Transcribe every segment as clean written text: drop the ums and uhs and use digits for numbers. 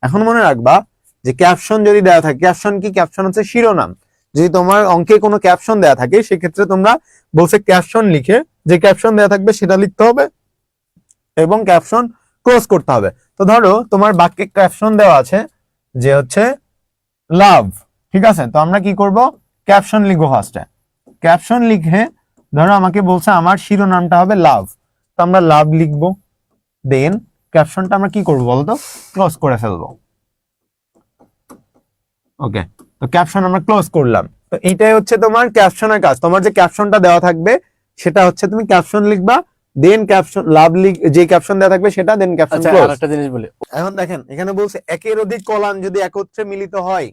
এখন মনে রাখবা যে ক্যাপশন যদি দেওয়া থাকে, ক্যাপশন কি? ক্যাপশন হচ্ছে শিরোনাম। যদি তোমার অঙ্কে কোনো ক্যাপশন দেওয়া থাকে সেক্ষেত্রে তোমরা বলছে ক্যাপশন লিখে যে ক্যাপশন দেওয়া থাকবে সেটা লিখতে হবে এবং ক্যাপশন ক্লোজ করতে হবে। তো ধরো তোমার বাক্যে ক্যাপশন দেওয়া আছে যে হচ্ছে লাভ, ঠিক আছে, তো আমরা কি করব? ক্যাপশন লিখবো ফার্স্টে। ক্যাপশন লিখে ধরো আমাকে বলছে আমার শিরোনামটা হবে লাভ, তো আমরা লাভ লিখবো। দেন ক্যাপশনটা আমরা কি করবো বলতো? ক্লোজ করে ফেলবো। ওকে, তো ক্যাপশন আমরা ক্লোজ করলাম। তো এইটাই হচ্ছে তোমার ক্যাপশনের কাজ। তোমার যে ক্যাপশনটা দেওয়া থাকবে সেটা হচ্ছে তুমি ক্যাপশন লিখবা, দেন ক্যাপশন লাভ যে ক্যাপশন দেওয়া থাকবে সেটা, দেন ক্যাপশন ক্লোজ। আরেকটা জিনিস বলি, এখন দেখেন এখানে বলছে একের অধিক কলাম যদি একত্রে মিলিত হয়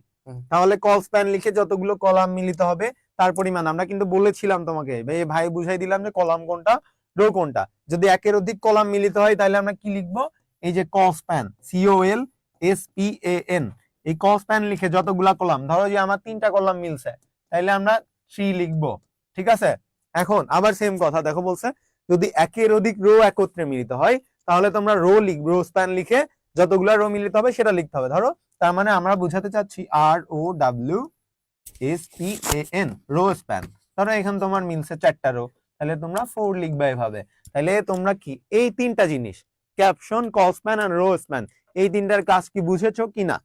তাহলে কল স্প্যান লিখে যতগুলো কলাম মিলিত হবে তার পরিমাণ। আমরা কিন্তু বলেছিলাম তোমাকে, ভাই বুঝাই দিলাম যে কলাম কোনটা রো কোনটা। যদি একের অধিক কলাম মিলিত হয় তাহলে আমরা কি লিখবো? এই যে কল স্প্যান, COLSPAN, এই কল স্প্যান লিখে যতগুলা কলাম, ধরো যে আমার 3টা কলাম মিলছে তাহলে আমরা 3 লিখবো, ঠিক আছে। এখন আবার সেম কথা দেখো, বলছে যদি একের অধিক রো একত্রে মিলিত হয় তাহলে তোমরা রো লিখবে, রো স্প্যান লিখে যতগুলা রো মিলিত হবে সেটা লিখতে হবে। ধরো তার মানে আমরা বুঝাতে চাচ্ছি ROWSPAN, রো স্প্যান। ধরো এখানে তোমার মিলছে 4টা রো, তাহলে তোমরা 4 লিখবে এভাবে। তাহলে তোমরা কি এই 3টা জিনিস, ক্যাপশন, কল স্প্যান আর রো স্প্যান, এই 3টার কাজ কি বুঝেছো কিনা?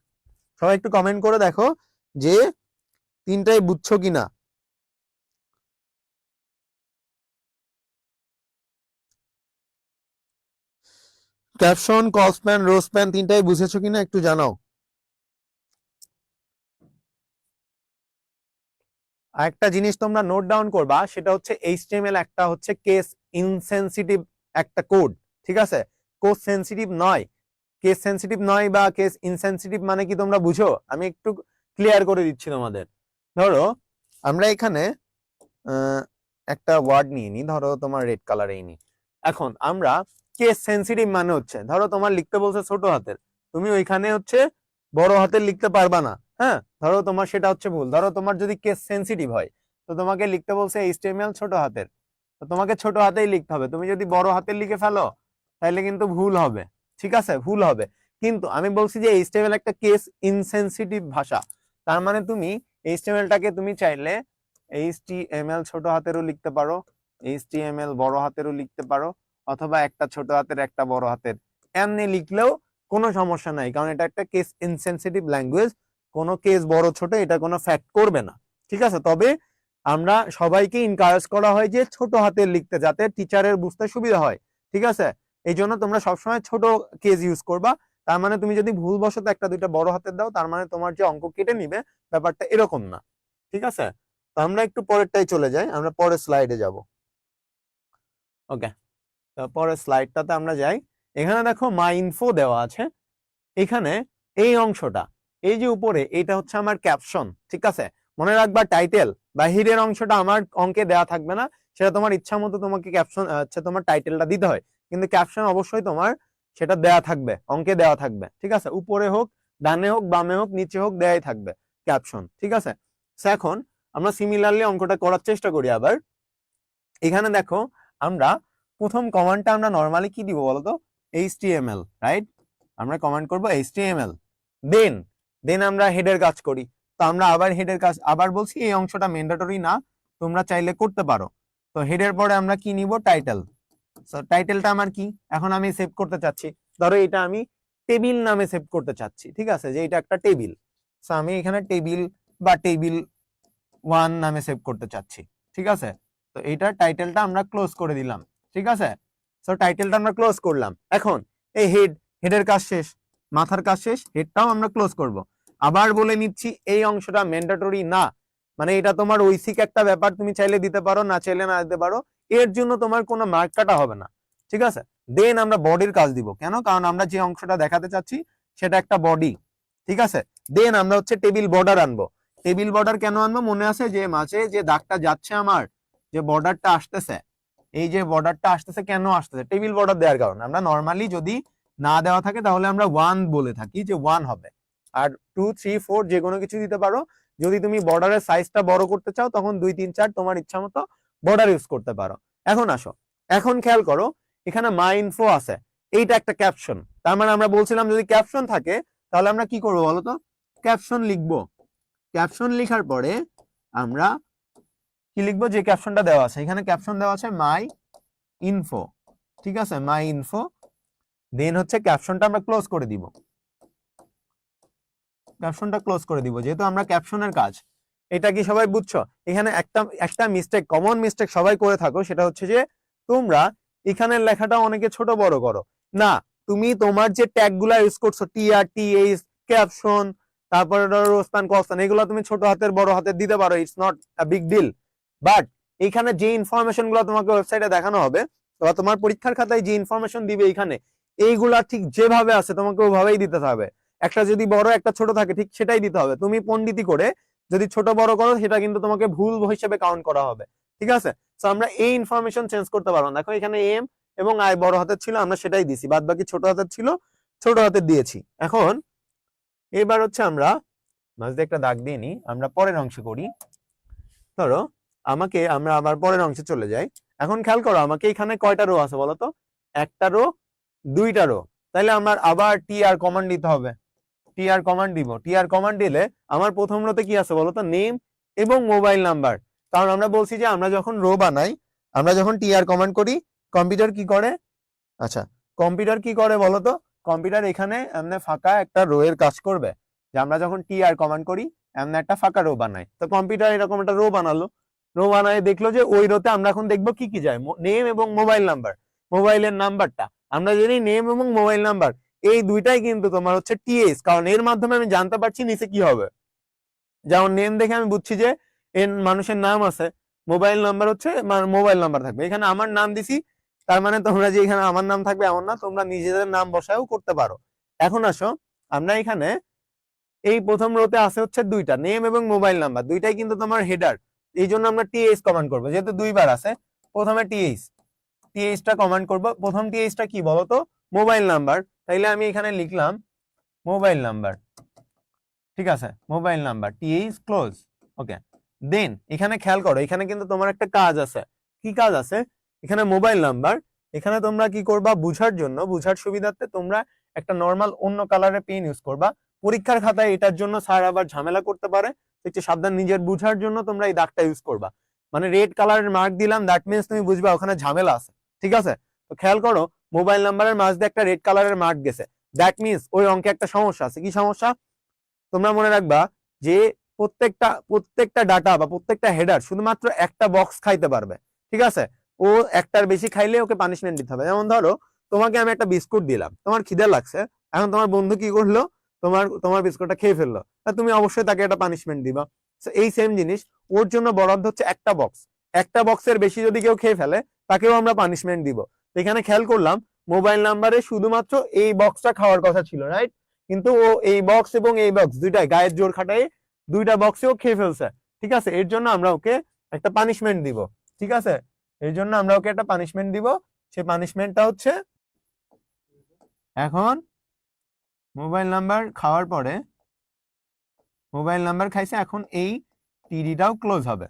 সবাই একটু কমেন্ট করে দেখো যে 3টাই বুঝছো কিনা। Caption, col span, row span 3টাই বুঝেছো কিনা একটু জানাও। আরেকটা জিনিস তোমরা নোট ডাউন করবা, সেটা হচ্ছে HTML একটা হচ্ছে কেস ইনসেনসিটিভ একটা কোড, ঠিক আছে। কোড সেনসিটিভ নয়, কেস সেনসিটিভ নয় বা কেস ইনসেনসিটিভ মানে কি তোমরা বুঝো? আমি একটু ক্লিয়ার করে দিচ্ছি তোমাদের। ধরো আমরা এখানে একটা ওয়ার্ড নিয়ে নি, ধরো তোমার রেড কালারে নি। এখন আমরা কেস সেনসিটিভ মানে হচ্ছে, ধরো তোমার লিখতে বলছে ছোট হাতের, তুমি ওইখানে হচ্ছে বড় হাতের লিখতে পারবা না, হ্যাঁ, ধরো তোমার সেটা হচ্ছে ভুল। ধরো তোমার যদি কেস সেনসিটিভ হয় তো তোমাকে লিখতে বলছে HTML ছোট হাতের, তো তোমাকে ছোট হাতেই লিখতে হবে। তুমি যদি বড় হাতের লিখে ফেলো তাহলে কিন্তু ভুল হবে, ঠিক আছে, ভুল হবে। কিন্তু আমি বলছি যে HTML একটা কেস ইনসেনসিটিভ ভাষা, তার মানে তুমি HTML-টাকে তুমি চাইলে HTML ছোট হাতেরও লিখতে পারো, HTML বড় হাতেরও লিখতে পারো, অথবা একটা ছোট হাতের একটা বড় হাতের এমনি লিখলেও কোনো সমস্যা নাই, কারণ এটা একটা কেস ইনসেনসিটিভ ল্যাঙ্গুয়েজ। কোনো কেস বড় ছোট এটা কোনো ফ্যাক্ট করবে না, ঠিক আছে। তবে আমরা সবাইকে এনকারেজ করা হয় যে ছোট হাতের লিখতে, যাতে টিচারের বুঝতে সুবিধা হয়, ঠিক আছে। এই জন্য তোমরা সবসময় ছোট কেস ইউজ করবা। তার মানে তুমি যদি ভুলবশত একটা দুইটা বড় হাতের দাও তার মানে তোমার যে অঙ্ক কেটে নিবে ব্যাপারটা এরকম না, ঠিক আছে। তো আমরা একটু পরেরটাই চলে যাই, আমরা পরের স্লাইডে যাব। ওকে, তো পরের স্লাইডটাতে আমরা যাই। এখানে দেখো মাই ইনফো দেওয়া আছে। এখানে এই অংশটা, এই যে উপরে, এটা হচ্ছে আমার ক্যাপশন, ঠিক আছে। মনে রাখবা টাইটেল বাহিরের অংশটা আমার অঙ্কে দেওয়া থাকবে না, সেটা তোমার ইচ্ছা মতো তোমাকে ক্যাপশন হচ্ছে তোমার টাইটেলটা দিতে হয়, কিন্তু ক্যাপশন অবশ্যই তোমার সেটা দেয়া থাকবে, অঙ্কে দেওয়া থাকবে, ঠিক আছে। উপরে হোক, ডানে হোক, বামে হোক, নিচে হোক, দেয়াই থাকবে ক্যাপশন, ঠিক আছে। এখন আমরা সিমিলারলি অঙ্কটা করার চেষ্টা করি আবার। এখানে দেখো আমরা প্রথম কমান্ডটা আমরা নরমালি কি দিব বলতো? HTML, right? আমরা কমান্ড করব HTML, দেন দেন আমরা হেডের কাজ করি। তো আমরা আবার হেডের কাজ আবার বলছি, এই অংশটা ম্যান্ডেটরি না, তোমরা চাইলে করতে পারো। তো হেডের পরে আমরা কি নিব? টাইটেল। সো টাইটেলটা আমার কি, এখন আমি সেভ করতে চাচ্ছি, ধরো এটা আমি টেবিল নামে সেভ করতে চাচ্ছি, ঠিক আছে, যে এটা একটা টেবিল। সো আমি এখানে টেবিল বা টেবিল 1 নামে সেভ করতে চাচ্ছি, ঠিক আছে। তো এইটার টাইটেলটা আমরা ক্লোজ করে দিলাম, ঠিক আছে। সো টাইটেলটা আমরা ক্লোজ করলাম। এখন এই হেডের কাজ শেষ, মাথার কাজ শেষ, হেডটাও আমরা ক্লোজ করব। আবার বলে নিচ্ছি এই অংশটা ম্যান্ডেটরি না, মানে এটা তোমার ঐচ্ছিক একটা ব্যাপার, তুমি চাইলে দিতে পারো, না চাইলে না দিতে পারো, এর জন্য তোমার কোনো মার্ক কাটা হবে না, ঠিক আছে। দেন আমরা বডির কাজ দিব, কেন? কারণ আমরা যে অংশটা দেখাতে চাচ্ছি সেটা একটা বডি, ঠিক আছে। দেন আমরা হচ্ছে টেবিল বর্ডার আনবো। টেবিল বর্ডার কেন আনবো? মনে আছে যে মাঝে যে দাগটা যাচ্ছে, আমার যে বর্ডারটা আসতেছে, এই যে বর্ডারটা আসতেছে, কেন আসতেছে? টেবিল বর্ডার দেওয়ার কারণে। আমরা নর্মালি যদি না দেওয়া থাকে তাহলে আমরা 1 বলে থাকি, যে 1 হবে, আর 2 3 4 যে কোনো কিছু দিতে পারো। যদি তুমি বর্ডারের সাইজটা বড় করতে চাও তখন 2 3 4 তোমার ইচ্ছা মতো বর্ডার ইউজ করতে পারো। এখন আসো, এখন খেয়াল করো, এখানে মাই ইনফো আছে, এইটা একটা ক্যাপশন। তার মানে আমরা বলছিলাম যদি ক্যাপশন থাকে তাহলে আমরা কি করবো বলতো, ক্যাপশন লিখবো। ক্যাপশন লেখার পরে আমরা কি লিখবো, যে ক্যাপশনটা দেওয়া আছে এখানে ক্যাপশন দেওয়া আছে মাই ইনফো, ঠিক আছে, মাই ইনফো। দেন হচ্ছে ক্যাপশনটা আমরা ক্লোজ করে দিব, ক্যাপশনটা ক্লোজ করে দিব, যেহেতু আমরা ক্যাপশনের কাজ। এটা কি সবাই বুঝছো? এখানে একটা মিস্টেক, কমন মিস্টেক সবাই করে থাকো, সেটা হচ্ছে যে তোমরা এখানের লেখাটা অনেকে ছোট বড় করো না। তুমি তোমার যে ট্যাগ গুলা ইউজ করছো, টিআর, টিএইচ, ক্যাপশন, তারপরে রোস্তান কস্তান, এগুলো তুমি ছোট হাতের বড় হাতের দিতে পারো, it's not a big deal. But এখানে যে ইনফরমেশন গুলো তোমাকে ওয়েবসাইটে দেখানো হবে বা তোমার পরীক্ষার খাতায় যে ইনফরমেশন দিবে এখানে, এইগুলা ঠিক যেভাবে আছে তোমাকে ওইভাবেই দিতে হবে। একটা যদি বড় একটা ছোট থাকে ঠিক সেটাই দিতে হবে। তুমি পণ্ডিতি করে যদি ছোট বড় করো সেটা কিন্তু তোমাকে ভুল হিসেবে কাউন্ট করা হবে, ঠিক আছে? তো আমরা এই ইনফরমেশন চেঞ্জ করতে পারবো না। দেখো এখানে এম এবং আই বড় হাতের ছিল, আমরা সেটাই দিছি, বাদ বাকি ছোট হাতের ছিল, ছোট হাতের দিয়েছি। এখন এবার হচ্ছে আমরা মাঝে একটা দাগ দিয়ে নিই, আমরা পরের অংশে করি। ধরো আমরা আবার পরের অংশে চলে যাই। এখন খেয়াল করো আমাকে এখানে কয়টা রো আছে বলতো, একটা রো, দুইটা রো। তাহলে আমার আবার টি আর কমান্ড দিতে হবে, টি আর কমান্ড দিব। টি আর কমান্ড দিলে আমার প্রথম রোতে কি আছে বলতো, নেম এবং মোবাইল নাম্বার। কারণ আমরা বলছি যে আমরা যখন রো বানাই, আমরা যখন টি আর কমান্ড করি, কম্পিউটার কি করে, আচ্ছা কম্পিউটার কি করে বলতো, কম্পিউটার এখানে এমনি ফাঁকা একটা রো এর কাজ করবে। যে আমরা যখন টি আর কমান্ড করি এমনি একটা ফাঁকা রো বানাই, তো কম্পিউটার এরকম একটা রো বানালো, রো বানায় দেখলো যে ওই রোতে আমরা এখন দেখবো কি কি যায়, নেম এবং মোবাইল নাম্বার। মোবাইলের নাম্বারটা আমরা জানি, নেম এবং মোবাইল নাম্বার এই দুইটাই কিন্তু তোমার হচ্ছে টিএস, কারণ এর মাধ্যমে আমি জানতে পারছি নিচে কি হবে। যেমন নেম দেখে আমি বুঝছি যে এর মানুষের নাম আছে, মোবাইল নাম্বার হচ্ছে মোবাইল নাম্বার থাকবে। এখানে আমার নাম দিছি, তার মানে তোমরা যে এখানে আমার নাম থাকবে এমন না, তোমরা নিজেদের নাম বসায়ও করতে পারো। এখন আসো, আমরা এখানে এই প্রথম রোতে আছে হচ্ছে দুইটা, নেম এবং মোবাইল নাম্বার, দুইটাই কিন্তু তোমার হেডার। এই জন্য আমরা টিএইচ কমান্ড করবো, যেহেতু দুইবার আছে। প্রথমে টিএইচটা কমান্ড করবো। প্রথম টিএইচটা কি বলতো, মোবাইল নাম্বার। তাইলে আমি এখানে লিখলাম মোবাইল নাম্বার, ঠিক আছে, মোবাইল নাম্বার, টিএইচ ক্লোজ। ওকে, দেন এখানে খেয়াল করো, এখানে কিন্তু তোমার একটা কাজ আছে। কি কাজ আছে? এখানে মোবাইল নাম্বার, এখানে তোমরা কি করবা, বুঝার সুবিধার্থে তোমরা একটা নর্মাল অন্য কালারের পেন ইউজ করবা। পরীক্ষার খাতায় এটার জন্য স্যার আবার ঝামেলা করতে পারে, একটু সাবধান। নিজের বুঝার জন্য তোমরা এই দাগটা ইউজ করবা। মানে রেড কালারের মার্ক দিলাম, দ্যাট মিনস তুমি বুঝবা ওখানে ঝামেলা আছে, ঠিক আছে? তো খেয়াল করো, মোবাইল নাম্বারের মাঝ দিয়ে একটা রেড কালারের মার্ক গেছে, দ্যাট মিনস ওই অঙ্কে একটা সমস্যা আছে। কি সমস্যা? তোমরা মনে রাখবা যে প্রত্যেকটা ডাটা বা প্রত্যেকটা হেডার শুধুমাত্র একটা বক্স খাইতে পারবে, ঠিক আছে? ও একটার বেশি খাইলে ওকে পানিশমেন্ট দিতে হবে। যেমন ধরো তোমাকে আমি একটা বিস্কুট দিলাম, তোমার খিদে লাগছে, এখন তোমার বন্ধু কি করলো, তোমার বিস্কুটটা খেয়ে ফেললো, তুমি অবশ্যই তাকে একটা পানিশমেন্ট দিবা। এই সেম জিনিস, ওর জন্য বরাদ্দ হচ্ছে একটা বক্স। একটা বক্সের বেশি যদি কেউ খেয়ে ফেলে তাকেও আমরা পানিশমেন্ট দিব। এখানে খেয়াল করলাম মোবাইল নাম্বারে শুধুমাত্র এই বক্সটা খাওয়ার কথা ছিল, রাইট? কিন্তু ও এই বক্স এবং এই বক্স দুইটাই গায়ের জোর খাটায় দুইটা বক্সেও খেয়ে ফেলছে, ঠিক আছে? এর জন্য আমরা ওকে একটা পানিশমেন্ট দিব, ঠিক আছে? এর জন্য আমরা ওকে একটা পানিশমেন্ট দিব। সেই পানিশমেন্টটা হচ্ছে, এখন মোবাইল নাম্বার খাওয়ার পরে, মোবাইল নাম্বার খাইছে, এখন এই টিডিটাও ক্লোজ হবে।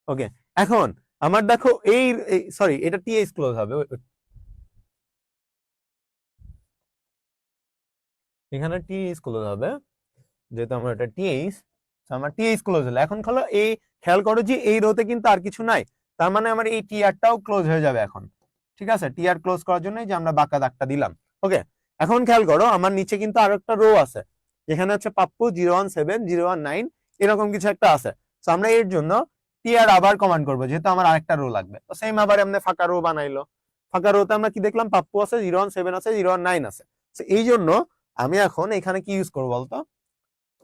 ওকে, এখন আমার দেখো এই সরি, এটা টিএইচ ক্লোজ হবে। এখানে টিএইচ ক্লোজ হবে, যেহেতু আমার এটা টিএইচ, আমার টিএইচ ক্লোজ হলো। এখন হলো এই, খেয়াল করো যে এই রোতে কিন্তু আর কিছু নাই, তার মানে আমার এই টিআরটাও ক্লোজ হয়ে যাবে এখন, ঠিক আছে? টিআর ক্লোজ করার জন্য যে আমরা বাঁকা দাগটা দিলাম। ওকে, এখন খেয়াল করো আমার নিচে কিন্তু আরো একটা রো আছে, এখানে হচ্ছে পাপ্পু 017 019 এরকম কিছু একটা আছে। তো আমরা এর জন্য টিআর আবার কমান্ড করবো, যেহেতু আমার আরেকটা রো লাগবে। তো সেম আবার এমনি ফাঁকা রো বানাইলো। ফাঁকা রোতে আমরা কি দেখলাম, পাপ্পু আছে, 017 আছে, 019 আছে। তো এই জন্য আমি এখন এখানে কি ইউজ করবো বলতো,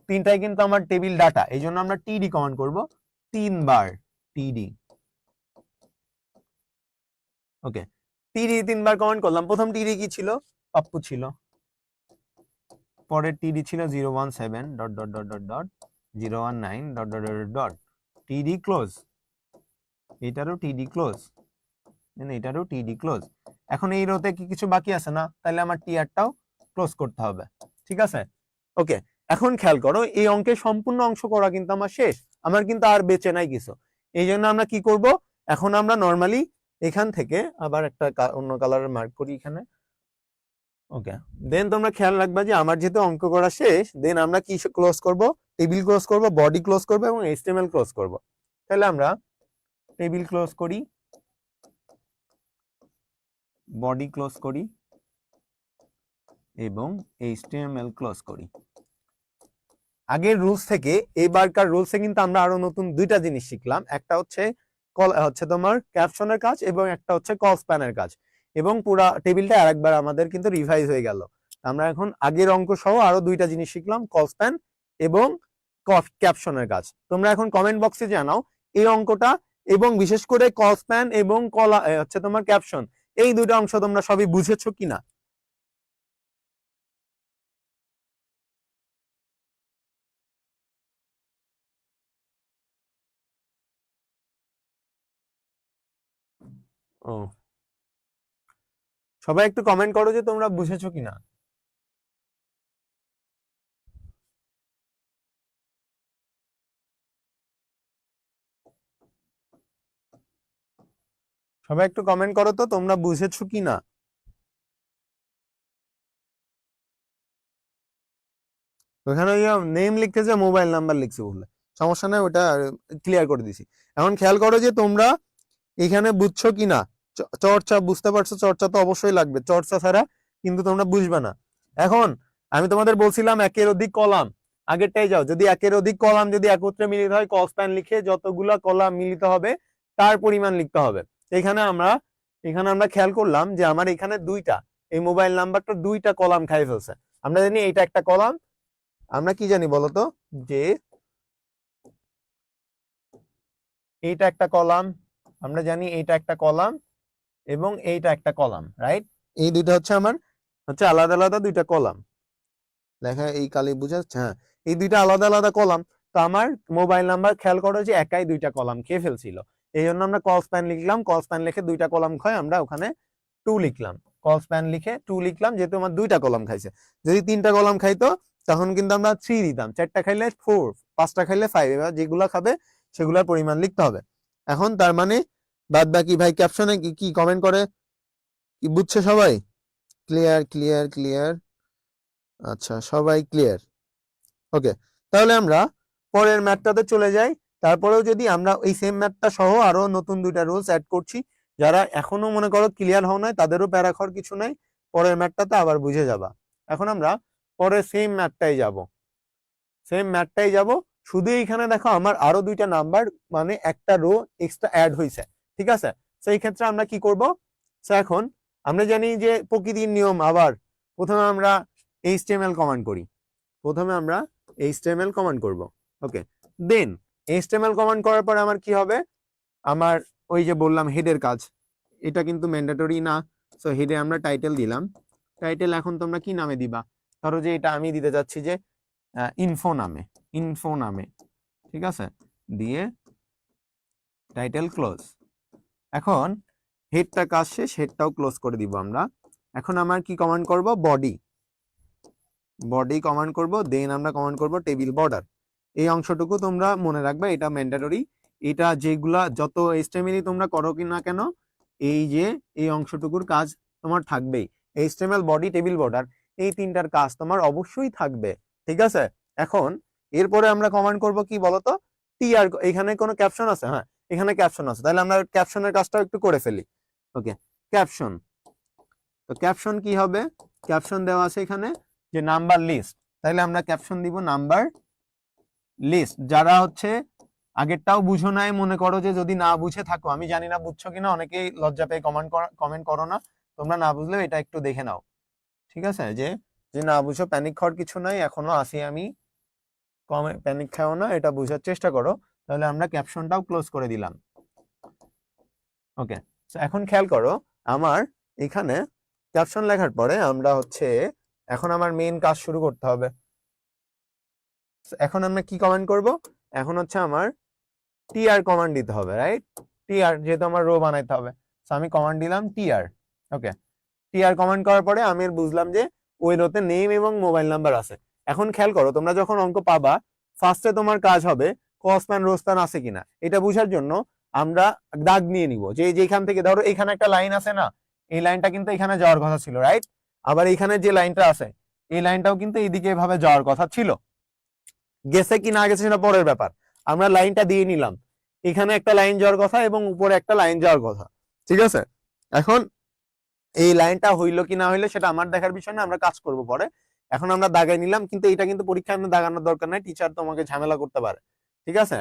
তিনটাই কিন্তু আমার টেবিল ডাটা, এই জন্য আমরা টিডি কমান্ড করব তিনবার, টিডি। ওকে, টিডি তিনবার কমান্ড করলাম। প্রথম টিডি কি ছিল, পাপ্পু ছিল। পরের টিডি ছিল 017 dot dot dot dot dot 019 dot dot dot dot, টিডি ক্লোজ। এটারও টিডি ক্লোজ, এটারও টিডি ক্লোজ। এখন এই রোতে কি কিছু বাকি আছে না? তাহলে আমার টিআরটাও ক্লোজ করতে হবে, ঠিক আছে? ওকে, এখন খেয়াল করো এই অঙ্কের সম্পূর্ণ অংশ করা কিন্তু আমার শেষ, আমার কিন্তু আর বেঁচে নাই কিছু। এই জন্য আমরা কি করব, এখন আমরা নর্মালি এখান থেকে আবার একটা অন্য কালারের মার্ক করি এখানে, ওকে, দেন তোমরা খেয়াল রাখবা যে আমার যেহেতু অঙ্ক করা শেষ, দেন আমরা কি ক্লোজ করব, টেবিল ক্লোজ করব, বডি ক্লোজ করব এবং এইচটিএমএল ক্লোজ করব। তাহলে আমরা টেবিল ক্লোজ করি, বডি ক্লোজ করি এবং এইচটিএমএল ক্লোজ করি। আগের রুলস থেকে এবারকার রুলসে কিন্তু আমরা আরো নতুন দুইটা জিনিস শিখলাম, একটা হচ্ছে তোমার ক্যাপশনের কাজ এবং একটা হচ্ছে কল স্প্যানের কাজ, এবং পুরা টেবিলটা আরেকবার আমাদের কিন্তু রিভাইজ হয়ে গেল। আমরা এখন আগের অঙ্ক সহ আরো দুইটা জিনিস শিখলাম, কল স্প্যান এবং ক্যাপশনের কাজ। তোমরা এখন কমেন্ট বক্সে জানাও এই অঙ্কটা এবং বিশেষ করে কল স্প্যান এবং তোমার ক্যাপশন, এই দুইটা অংশ তোমরা সবই বুঝেছো কিনা। ও, সবাই একটু কমেন্ট করো যে তোমরা বুঝেছো কিনা। সবাই একটু কমেন্ট করো তো তোমরা বুঝেছো কিনা। ওখানে নেম লিখতেছে, মোবাইল নাম্বার লিখছে বলে সমস্যা নাই, ওটা ক্লিয়ার করে দিছি। এখন খেয়াল করো যে তোমরা এখানে বুঝছো কিনা। চর্চা বুঝতে পারছো, চর্চা তো অবশ্যই লাগবে, চর্চা ছাড়া কিন্তু তোমরা বুঝবে না। এখন আমি তোমাদের বলছিলাম একের অধিক কলাম, আগেরটাই যাও, যদি একের অধিক কলাম যদি একত্রে মিলিত হয় কল স্প্যান লিখে যতগুলা কলাম মিলিত হবে তার পরিমাণ লিখতে হবে। এখানে আমরা খেয়াল করলাম যে আমার এখানে দুইটা, এই মোবাইল নাম্বারটা দুইটা কলাম খাই ফেলছে। আমরা জানি এইটা একটা কলাম, আমরা কি জানি বলতো যে এইটা একটা কলাম, আমরা জানি এইটা একটা কলাম এবং এইটা একটা কলাম, রাইট? এই দুইটা হচ্ছে আমার আলাদা আলাদা দুইটা কলাম, লেখা এই কালি বুঝা যাচ্ছে। হ্যাঁ, এই দুইটা আলাদা আলাদা কলাম। তো আমার মোবাইল নাম্বার খেয়াল করো যে একাই দুইটা কলাম খেয়ে ফেলছিল, এই জন্য আমরা কল স্প্যান লিখলাম, কল স্প্যান লিখে দুইটা কলাম খায় আমরা ওখানে 2 লিখলাম, কল স্প্যান লিখে 2 লিখলাম যেহেতু আমার দুইটা কলাম খাইছে। যদি 3টা কলাম খাইতো তখন কিন্তু আমরা 3 দিতাম, 4টা খাইলে 4, 5টা খাইলে 5, এবার যেগুলা খাবে সেগুলোর পরিমাণ লিখতে হবে। এখন তার মানে বাদ বাকি ভাই ক্যাপশনে কি কমেন্ট করে, কি বুঝছে সবাই? ক্লিয়ার ক্লিয়ার ক্লিয়ার, আচ্ছা সবাই ক্লিয়ার। ওকে, তাহলে আমরা পরের ম্যাথটাতে চলে যাই। তারপরেও যদি আমরা এই সেম ম্যাথটা সহ আরো নতুন দুইটা রুলস অ্যাড করছি, যারা এখনো মনে করো ক্লিয়ার হও নাই তাদেরও প্যারা খাওয়ার কিছু নাই, পরের ম্যাথটাতে আবার বুঝে যাবা। এখন আমরা পরের সেম ম্যাথটাই যাব, শুধু এইখানে দেখো আমার আরো দুইটা নাম্বার মানে একটা রো এক্সট্রা অ্যাড হয়েছে, ঠিক আছে? সেই ক্ষেত্রে আমরা কি করব, এখন আমরা জানি যে প্রকৃতির নিয়ম, আবার প্রথমে আমরা এইচটিএমএল কমান্ড করি, করব। ওকে, দেন এইচটিএমএল কমান্ড করার পর আমার কি হবে, আমার ওই যে বললাম হেডের কাজ, এটা কিন্তু ম্যান্ডেটরি না, সো হেডে আমরা টাইটেল দিলাম। টাইটেল এখন তোমরা কি নামে দিবা, ধরো যে এটা আমি দিতে যাচ্ছি যে ইনফো নামে, ঠিক আছে, দিয়ে টাইটেল ক্লোজ। এখন হেডটা কাজ শেষ, হেডটাও ক্লোজ করে দিব আমরা। এখন আমার কি কমান্ড করব, বডি কমান্ড করব, দেন আমরা কমান্ড করব টেবিল বর্ডার। এই অংশটুকু তোমরা মনে রাখবে, এটা ম্যান্ডেটরি, এটা যেগুলা যত এইচটিএমএল তোমরা করো কি না কেন, এই যে এই অংশটুকুর কাজ তোমার থাকবেই, এইচটিএমএল বডি টেবিল বর্ডার, এই তিনটার কাজ তোমার অবশ্যই থাকবে, ঠিক আছে? এখন এরপরে আমরা কমান্ড করব কি বলতো, টিআর। এখানে কোনো ক্যাপশন আছে? হ্যাঁ, এখানে ক্যাপশন আছে, তাহলে আমরা ক্যাপশনের কাজটাও একটু করে ফেলি। ওকে, ক্যাপশন, তো ক্যাপশন কি হবে, ক্যাপশন দেওয়া আছে এখানে যে নাম্বার লিস্ট, তাহলে আমরা ক্যাপশন দিব নাম্বার লিস্ট। যারা আগেরটাও বুঝো নাই, মনে করো যে যদি না বুঝে থাকো, আমি জানি না বুঝছো কিনা, অনেকেই লজ্জা পেয়ে কমেন্ট করো না, তোমরা না বুঝলেও এটা একটু দেখে নাও, ঠিক আছে? যে যে না বুঝো প্যানিক খাওয়ার কিছু নাই, এখনো আসি আমি, প্যানিক খাও না, এটা বুঝার চেষ্টা করো। তাহলে আমরা ক্যাপশনটাও ক্লোজ করে দিলাম। ওকে, এখন খেয়াল করো আমার এখানে ক্যাপশন লেখার পরে আমরা এখন আমার মেইন কাজ শুরু করতে হবে। এখন আমরা কি কমান্ড করব, এখন আমার টিআর কমান্ড দিতে হবে, রাইট? টিআর, যেহেতু আমার রো বানাইতে হবে, সো আমি কমান্ড দিলাম টিআর। ওকে, টিআর কমান্ড করার পরে আমি বুঝলাম যে ওই রোতে নেম এবং মোবাইল নাম্বার আছে। এখন খেয়াল করো, তোমরা যখন অঙ্ক পাবা ফার্স্টে তোমার কাজ হবে কস্প্যান রোস্প্যান আছে কিনা, এটা বুঝার জন্য আমরা দাগ নিয়ে নিব, যে যেখান থেকে ধরো এখানে একটা লাইন আছে না, এই লাইনটা কিন্তু এখানে যাওয়ার কথা ছিল, রাইট? আবার এখানে যে লাইনটা আছে এই লাইনটাও কিন্তু এইদিকে এভাবে যাওয়ার কথা ছিল, গেছে কি না গেছে সেটা পরের ব্যাপার। আমরা লাইনটা দিয়ে নিলাম, এখানে একটা লাইন যাওয়ার কথা এবং উপরে একটা লাইন যাওয়ার কথা, ঠিক আছে। এখন এই লাইনটা হইলো কি না হইলো সেটা আমার দেখার বিষয় না, আমরা কাজ করব পরে। এখন আমরা দাগাই নিলাম, কিন্তু এটা কিন্তু পরীক্ষায় আমরা দাগানোর দরকার নাই, টিচার তোমাকে ঝামেলা করতে পারে, ঠিক আছে।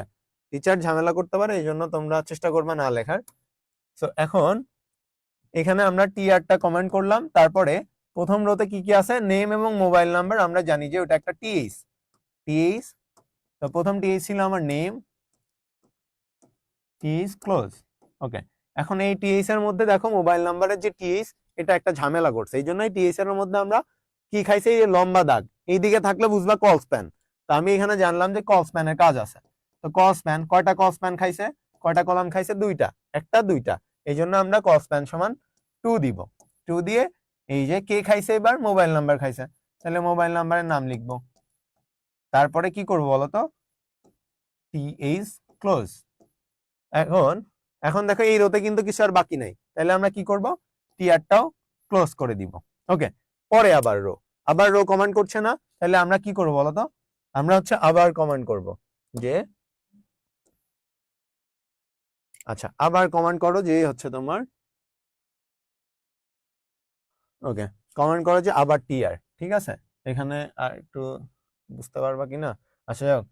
টিচার ঝামেলা করতে পারে, এই জন্য তোমরা চেষ্টা করবে না লেখার। তো এখন এখানে আমরা টিআরটা কমেন্ট করলাম, তারপরে প্রথম রোতে কি কি আছে, নেম এবং মোবাইল নাম্বার, আমরা জানি যে ওটা একটা টিএইচ। তো প্রথম টিএইচ ছিল আমার নেম, টিএইচ ক্লোজ। ওকে, এখন এই টিএইচ এর মধ্যে দেখো মোবাইল নাম্বারের যে টিএইচ এটা একটা ঝামেলা করছে, এই জন্য টিএইচ এর মধ্যে আমরা কি খাইছে, এই লম্বা দাগ এইদিকে থাকলে বুঝবা কল স্প্যান। তো আমি এখানে জানলাম যে কল স্প্যানের কাজ আছে। তো কল স্প্যান কয়টা কল স্প্যান খাইছে, কয়টা কলাম খাইছে, দুইটা, একটা দুইটা, এই জন্য আমরা কল স্প্যান সমান 2 দিব। 2 দিয়ে এই যে কে খাইছে, এবার মোবাইল নাম্বার খাইছে, তাহলে মোবাইল নাম্বারের নাম লিখবো। তারপরে কি করবো বলতো, টিএইচ ক্লোজ। এখন এখন দেখো এই রোতে কিন্তু কিছু আর বাকি নাই, তাহলে আমরা কি করব, টিআরটাও ক্লোজ করে দিব। ওকে, পরে আবার রো কমান্ড করছে না, তাহলে আমরা কি করব বলতো, আমরা হচ্ছে আবার কমান্ড করব যে, আচ্ছা আবার কমান্ড করো যে হচ্ছে তোমার, ওকে কমান্ড করো যে আবার টিআর, ঠিক আছে। এখানে আর একটু বুঝতে পারবা কিনা, আচ্ছা যাক,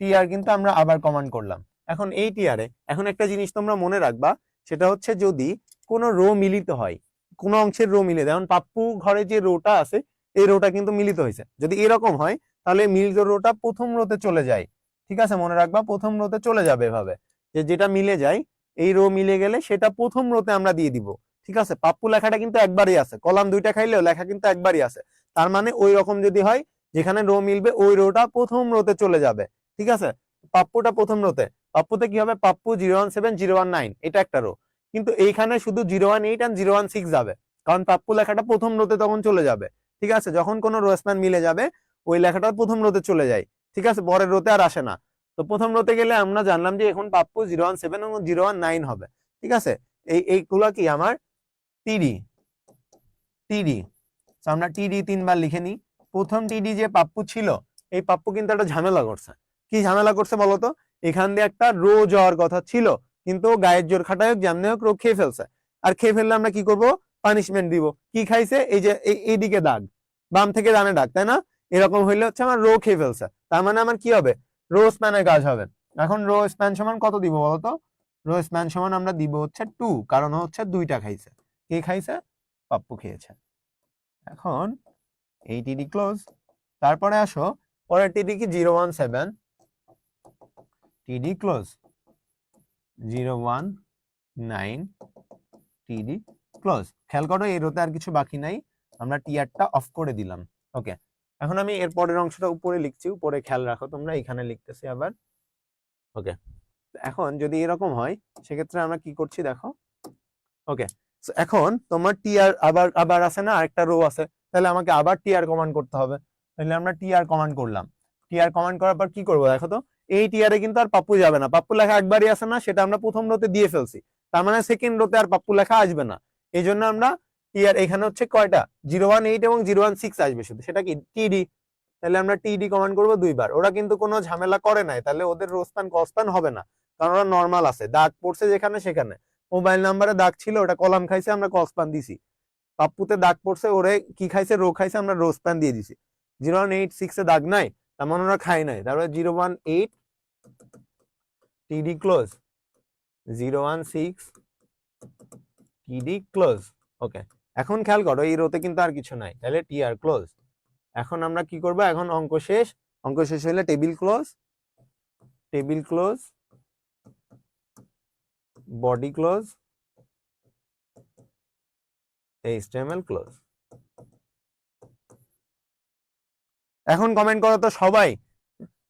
টিআর কিন্তু আমরা আবার কমান্ড করলাম। এখন এই টিআরে এখন একটা জিনিস তোমরা মনে রাখবা, সেটা হচ্ছে যদি কোনো রো মিলিত হয়, কোনো অংশের রো মিলে, যেমন পাপ্পু ঘরে যে রোটা আছে এই রোটা কিন্তু মিলিত হয়েছে, যদি এরকম হয় তাহলে মিলিত রোটা প্রথম রোতে চলে যায়, ঠিক আছে, মনে রাখবা প্রথম রোতে চলে যাবে এভাবে, যে যেটা মিলে যায় এই রো মিলে গেলে সেটা প্রথম রোতে আমরা দিয়ে দিব, ঠিক আছে। পাপ্পু লেখাটা কিন্তু একবারই আছে, কলাম দুইটা খাইলেও লেখা কিন্তু একবারই আছে, তার মানে ওই রকম যদি হয় যেখানে রো মিলবে ওই রোটা প্রথম রোতে চলে যাবে, ঠিক আছে। পাপ্পুটা প্রথম রোতে, পাপ্পুতে কি হবে, পাপ্পু 017 019 এটা একটা রো, কিন্তু এইখানে শুধু 018 আর 016 যাবে, কারণ পাপ্পু লেখাটা প্রথম রোতে তখন চলে যাবে, ঠিক আছে। যখন কোনো রো স্প্যান মিলে যাবে ওই লেখাটা প্রথম রোতে চলে যায়, ঠিক আছে, পরের রোতে আর আসে না। তো প্রথম রোতে গেলে আমরা জানলাম যে এখন পাপ্পু 017 এবং 019 হবে, ঠিক আছে। এইগুলো কি আমার টিডি, টিডি আমরা টিডি 3বার লিখে নিই। প্রথম টিডি যে পাপ্পু ছিল এই পাপ্পু কিন্তু একটা ঝামেলা করছে, কি ঝামেলা করছে বলতো, এখান দিয়ে একটা রো যাওয়ার কথা ছিল কিন্তু গায়ের জোর খাটায় হোক যেমনি হোক রো খেয়ে ফেলছে, আর খেয়ে ফেললে আমরা কি করব, পানিশমেন্ট দিব। কি খাইছে, এই যে এইদিকে দাগ, বাম থেকে ডানে দাগ, তাই না, এরকম হইলে হচ্ছে আমার রো খেয়ে ফেলছে, তার মানে আমার কি হবে, রো স্প্যানের কাজ হবে। এখন রো স্প্যান সমান কত দিব বলতো, রো স্প্যান সমান আমরা দিব হচ্ছে 2, কারণ হচ্ছে দুইটা খাইছে, কে খাইছে, পাপ্পু খেয়েছে। এখন এই টিডি ক্লোজ, তারপরে আসো পরের টিডি কি 017, টিডি ক্লোজ 019 টিডি ক্লোজ। খেয়াল করো এই রোতে আর কিছু বাকি নাই, আমরা টিআরটা অফ করে দিলাম। ওকে, এখন আমি এর পরের অংশটা উপরে লিখছি, উপরে খেয়াল রাখো তোমরা, এখানে লিখতেছি আবার। ওকে, এখন যদি এরকম হয় সেক্ষেত্রে আমরা কি করছি দেখো। ওকে, এখন তোমার টিআর আবার আবার আছে না, আরেকটা রো আছে, তাহলে আমাকে আবার টিআর কমান্ড করতে হবে, তাহলে আমরা টিআর কমান্ড করলাম। টিআর কমান্ড করার পর কি করবো দেখো তো, এই টিআরে কিন্তু আর পাপ্পু যাবে না, পাপ্পু লেখা একবারই আছে না, সেটা আমরা প্রথম রোতে দিয়ে ফেলছি, তার মানে সেকেন্ড রোতে আর পাপ্পু লেখা আসবে না, এই জন্য আমরা টিআর এখানে হচ্ছে কয়টা 018 এবং 016 আসবে শুধু, সেটা কি টিডি, তাহলে আমরা টিডি কমান্ড করবো 2বার। ওরা কিন্তু কোনো ঝামেলা করে নাই, তাহলে ওদের রো স্প্যান কল স্প্যান হবে না, কারণ ওরা নর্মাল আছে, দাগ পড়ছে যেখানে সেখানে, মোবাইল নাম্বারে দাগ ছিল ওটা কলাম খাইছে আমরা কল স্প্যান দিছি, পাপ্পুতে দাগ পড়ছে ওরে কি খাইছে, রো খাইছে, আমরা রো স্প্যান দিয়ে দিছি। 018 এ দাগ নাই, তেমন ওরা খায় নাই, তারপরে 018 টিডি ক্লোজ, 016 টিডি ক্লোজ। ওকে, এখন খেয়াল করো এই রোতে কিন্তু আর কিছু নাই, তাহলে টিআর ক্লোজ। এখন আমরা কি করব, এখন অঙ্ক শেষ, অঙ্ক শেষ হলে table close, table close, body close, HTML close. এখন কমেন্ট করো তো সবাই,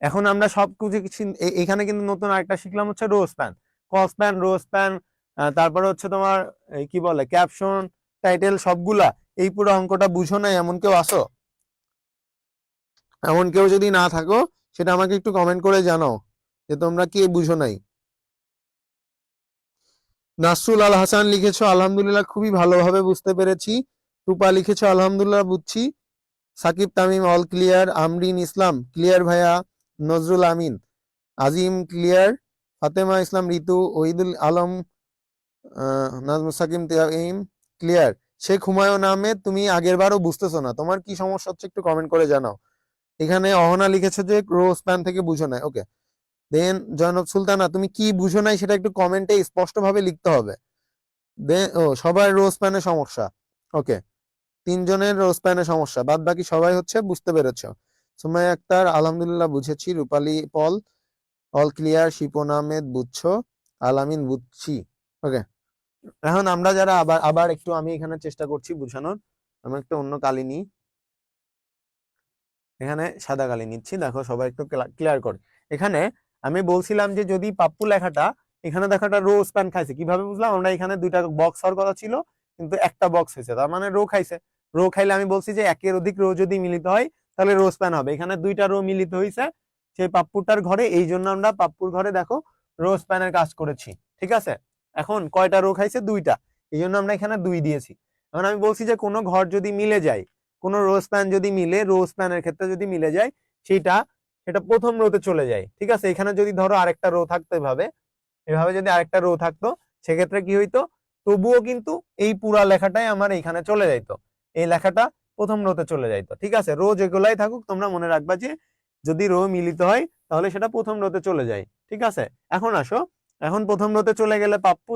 এখন আমরা সবকিছু এখানে কিন্তু নতুন আরেকটা শিখলাম হচ্ছে rho span, call span, row span, তারপরে হচ্ছে তোমার কি বলে ক্যাপশন, টাইটেল, সবগুলা। এই পুরো অঙ্কটা বুঝো নাই এমন কেউ আসো, এমন কেউ যদি না থাকো সেটা আমাকে একটু কমেন্ট করে জানাও যে তোমরা কি বুঝো নাই। নাসরুল আল হাসান লিখেছো, আলহামদুলিল্লাহ খুবই ভালোভাবে বুঝতে পেরেছি, রূপা লিখেছো আলহামদুলিল্লাহ বুঝছি। সাকিব তামিম অল ক্লিয়ার, আমরিন ইসলাম ক্লিয়ার ভাইয়া, নজরুল আমিন আজিম ক্লিয়ার, ফাতেমা ইসলাম ঋতু, ওহিদুল আলম নাজমুল সাকিম তামিম ক্লিয়ার। শেখ হুমায়ুন আহমেদ তুমি আগের বারও বুঝতেছো না, তোমার কি সমস্যা হচ্ছে একটু কমেন্ট করে জানাও। এখানে অহনা লিখেছে যে রো স্প্যান থেকে বুঝো নাই, ওকে। দেন জয়নব সুলতানা তুমি কি বুঝো নাই সেটা একটু কমেন্টে স্পষ্ট ভাবে লিখতে হবে। দেন সবার রো স্প্যানের সমস্যা, ওকে, 3 জনের রো স্প্যানের সমস্যা, বাদ বাকি সবাই হচ্ছে বুঝতে পেরেছো। সুমাইয়া আক্তার আলহামদুলিল্লাহ বুঝেছি, রূপালী পল অল ক্লিয়ার, শিপন আহমেদ বুঝছো, আলামিন বুঝছি, ওকে। এখন আমরা যারা আবার আবার একটু আমি এখানে চেষ্টা করছি বুঝানোর, আমি একটা অন্য কালি নিই, এখানে সাদা কালি নিচ্ছি, দেখো সবাই একটু ক্লিয়ার করে। এখানে আমি বলছিলাম যে যদি পাপ্পু লেখাটা এখানে দেখাটা রো স্প্যান খাইছে কিভাবে বুঝলাম, আমরা এখানে 2টা বক্স হওয়ার কথা ছিল কিন্তু একটা বক্স হয়েছে, তার মানে রো খাইছে। রো খাইলে আমি বলছি যে একের অধিক রো যদি মিলিত হয় তাহলে রো স্প্যান হবে, এখানে 2টা রো মিলিত হয়েছে সেই পাপ্পুটার ঘরে, এই জন্য আমরা পাপ্পুর ঘরে দেখো রো স্প্যানের কাজ করেছি, ঠিক আছে। এখন কয়টা রো খাইছে 2টা, এই জন্য আমরা এখানে 2 দিয়েছি। এখন আমি বলছি যে কোনো ঘর যদি মিলে যায়, কোনো রো স্প্যান যদি মিলে, রো স্প্যানের ক্ষেত্রে যদি মিলে যায় সেটা সেটা প্রথম রোতে চলে যায়, ঠিক আছে। এখানে যদি ধরো আরেকটা রো থাকতো এভাবে, এভাবে যদি আরেকটা রো থাকতো সেক্ষেত্রে কি হইতো, তবুও কিন্তু এই পুরা লেখাটাই আমার এখানে চলে যাইতো, এই লেখাটা প্রথম রোতে চলে যাইতো, ঠিক আছে। রো যেগুলাই থাকুক তোমরা মনে রাখবা যে যদি রো মিলিত হয় তাহলে সেটা প্রথম রোতে চলে যায়, ঠিক আছে। এখন আসো, এখন প্রথম রোতে চলে গেলে পাপ্পু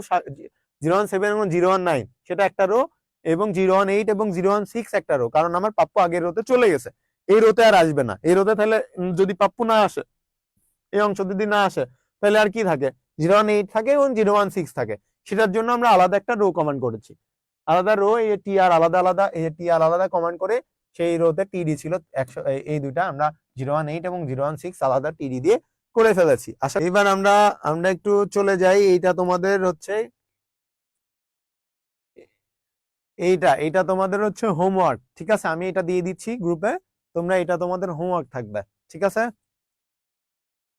017 এবং 019 সেটা একটা রো, এবং 018 এবং 016 একটা রো, কারণ আমার পাপ্পু আগের রোতে চলে গেছে, এই রোতে আর আসবে না। এই রোতে তাহলে যদি পাপ্পু না আসে, এই অংশ যদি না আসে তাহলে আর কি থাকে, 018 থাকে এবং 016 থাকে, সেটার জন্য আমরা আলাদা একটা রো কমান্ড করেছি, আলাদা রো, এই টি আর আলাদা আলাদা, এই টি আর আলাদা কমান্ড করে সেই রোতে টিডি ছিল 100, এই দুইটা আমরা 018 এবং 016 আলাদা টিডি দিয়ে করে ফেলেছি। আচ্ছা এবার আমরা আমরা একটু চলে যাই, এইটা তোমাদের হচ্ছে এইটা তোমাদের হচ্ছে হোমওয়ার্ক, ঠিক আছে। আমি এটা দিয়ে দিচ্ছি গ্রুপে, তোমরা এটা তোমাদের হোমওয়ার্ক থাকবে, ঠিক আছে।